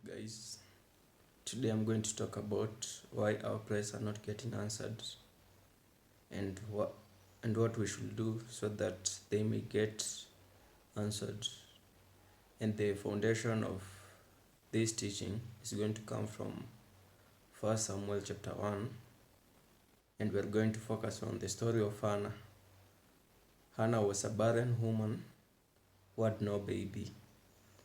Guys, today I'm going to talk about why our prayers are not getting answered and what we should do so that they may get answered. And the foundation of this teaching is going to come from 1 Samuel chapter 1, and we're going to focus on the story of Hannah. Hannah was a barren woman who had no baby.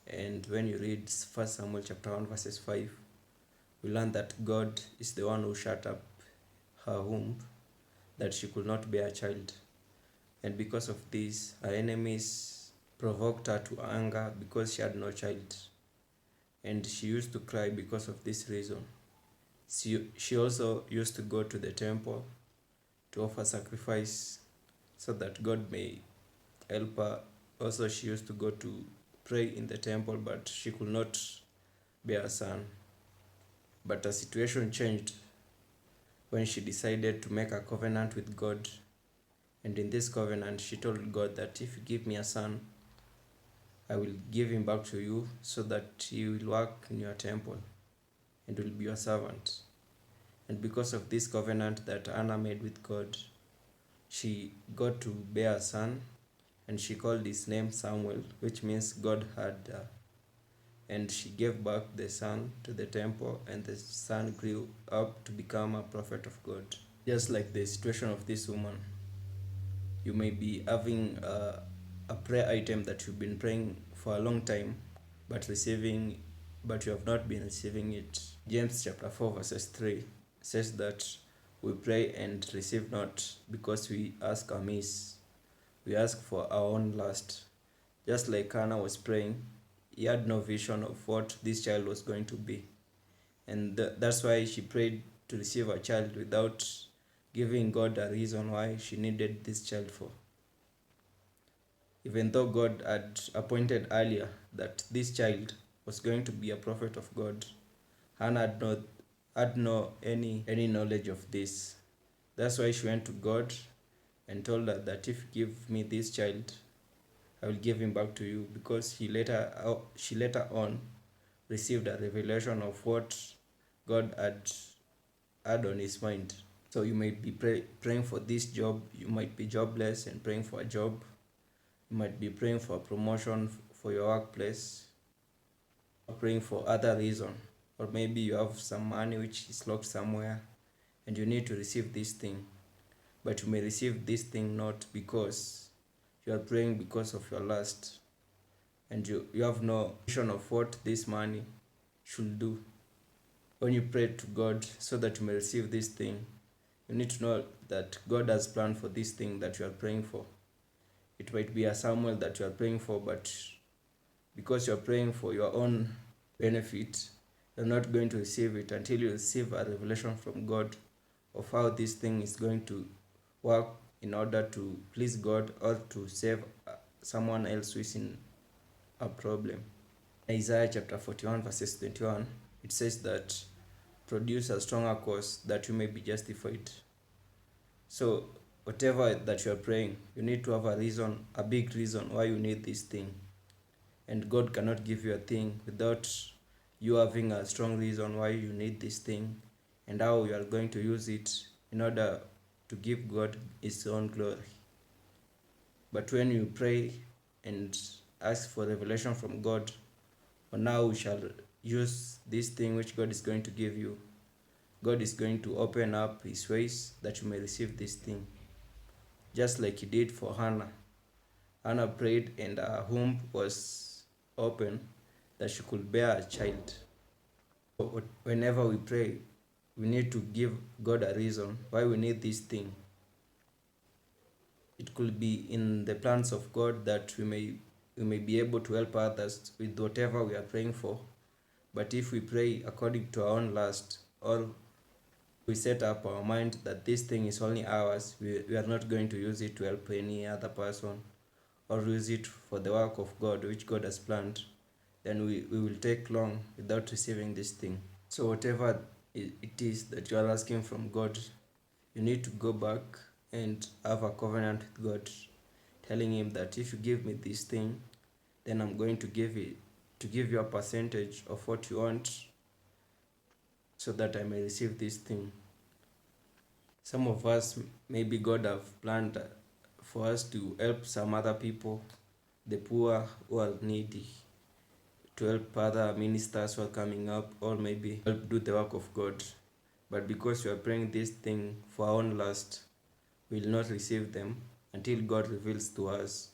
And when you read 1 Samuel chapter 1 verses 5, we learn that God is the one who shut up her womb, that she could not bear a child. And because of this, her enemies provoked her to anger because she had no child. And she used to cry because of this reason. She also used to go to the temple to offer sacrifice so that God may help her. Also, she used to go to pray in the temple, but she could not bear a son. But the situation changed when she decided to make a covenant with God. And in this covenant, she told God that if you give me a son, I will give him back to you so that he will work in your temple and will be your servant. And because of this covenant that Hannah made with God, she got to bear a son, and she called his name Samuel, which means God heard her. And she gave back the son to the temple, and the son grew up to become a prophet of God. Just like the situation of this woman, you may be having a prayer item that you've been praying for a long time, but you have not been receiving it. James chapter 4 verses 3 says that we pray and receive not because we ask amiss. We ask for our own lust. Just like Hannah was praying, he had no vision of what this child was going to be. And that's why she prayed to receive a child without giving God a reason why she needed this child for. Even though God had appointed earlier that this child was going to be a prophet of God, Hannah had no any knowledge of this. That's why she went to God and told her that if you give me this child, I will give him back to you, because she later on received a revelation of what God had on his mind. So you might be praying for this job, you might be jobless and praying for a job. You might be praying for a promotion for your workplace, or praying for other reason. Or maybe you have some money which is locked somewhere and you need to receive this thing. But you may receive this thing not because you are praying because of your lust, and you have no vision of what this money should do. When you pray to God so that you may receive this thing, you need to know that God has planned for this thing that you are praying for. It might be a Samuel that you are praying for, but because you are praying for your own benefit, you're not going to receive it until you receive a revelation from God of how this thing is going to work in order to please God or to save someone else who is in a problem. Isaiah chapter 41 verses 21, it says that produce a stronger cause that you may be justified. So whatever that you are praying, you need to have a reason, a big reason why you need this thing. And God cannot give you a thing without you having a strong reason why you need this thing and how you are going to use it in order to give God his own glory. But when you pray and ask for revelation from God on how you shall use this thing which God is going to give you, God is going to open up his ways that you may receive this thing. Just like he did for Hannah. Hannah prayed and her womb was open that she could bear a child. So whenever we pray, we need to give God a reason why we need this thing. It could be in the plans of God that we may be able to help others with whatever we are praying for. But if we pray according to our own lust, or we set up our mind that this thing is only ours, we are not going to use it to help any other person or use it for the work of God which God has planned, then we will take long without receiving this thing. So whatever it is that you are asking from God, you need to go back and have a covenant with God, telling him that if you give me this thing, then I'm going to give it to give you a percentage of what you want so that I may receive this thing. Some of us, maybe God have planned for us to help some other people, the poor who are needy, to help other ministers who are coming up, or maybe help do the work of God. But because we are praying this thing for our own lust, we will not receive them until God reveals to us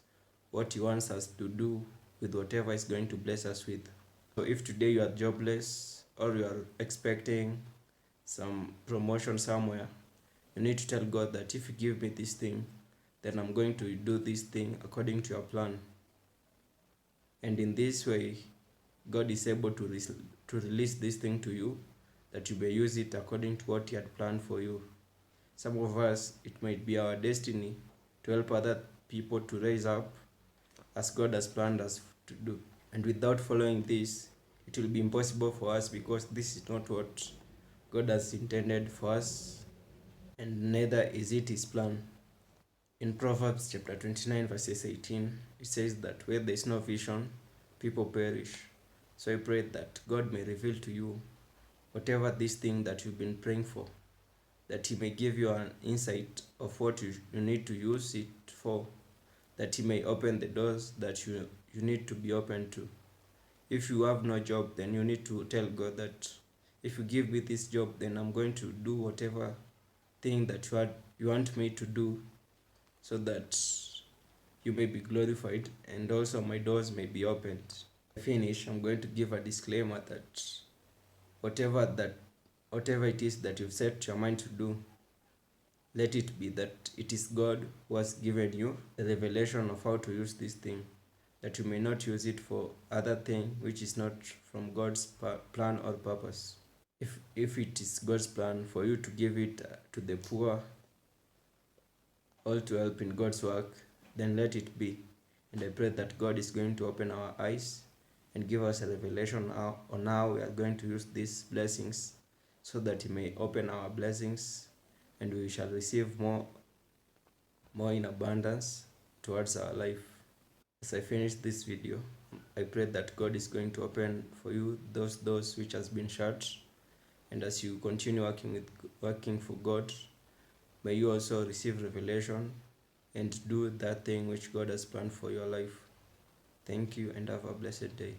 what He wants us to do with whatever He's going to bless us with. So if today you are jobless or you are expecting some promotion somewhere, you need to tell God that if you give me this thing, then I'm going to do this thing according to your plan. And in this way, God is able to release this thing to you, that you may use it according to what He had planned for you. Some of us, it might be our destiny to help other people to raise up as God has planned us to do. And without following this, it will be impossible for us, because this is not what God has intended for us, and neither is it His plan. In Proverbs chapter 29 verses 18, it says that where there is no vision, people perish. So I pray that God may reveal to you whatever this thing that you've been praying for, that He may give you an insight of what you need to use it for, that He may open the doors that you need to be open to. If you have no job, then you need to tell God that if you give me this job, then I'm going to do whatever thing that you want me to do, so that you may be glorified and also my doors may be opened. To finish, I'm going to give a disclaimer that whatever it is that you've set your mind to do, let it be that it is God who has given you a revelation of how to use this thing, that you may not use it for other thing which is not from God's plan or purpose. If it is God's plan for you to give it to the poor, all to help in God's work, then let it be. And I pray that God is going to open our eyes and give us a revelation on how we are going to use these blessings, so that He may open our blessings and we shall receive more in abundance towards our life. As I finish this video, I pray that God is going to open for you those doors which has been shut, and as you continue working for God, may you also receive revelation and do that thing which God has planned for your life. Thank you and have a blessed day.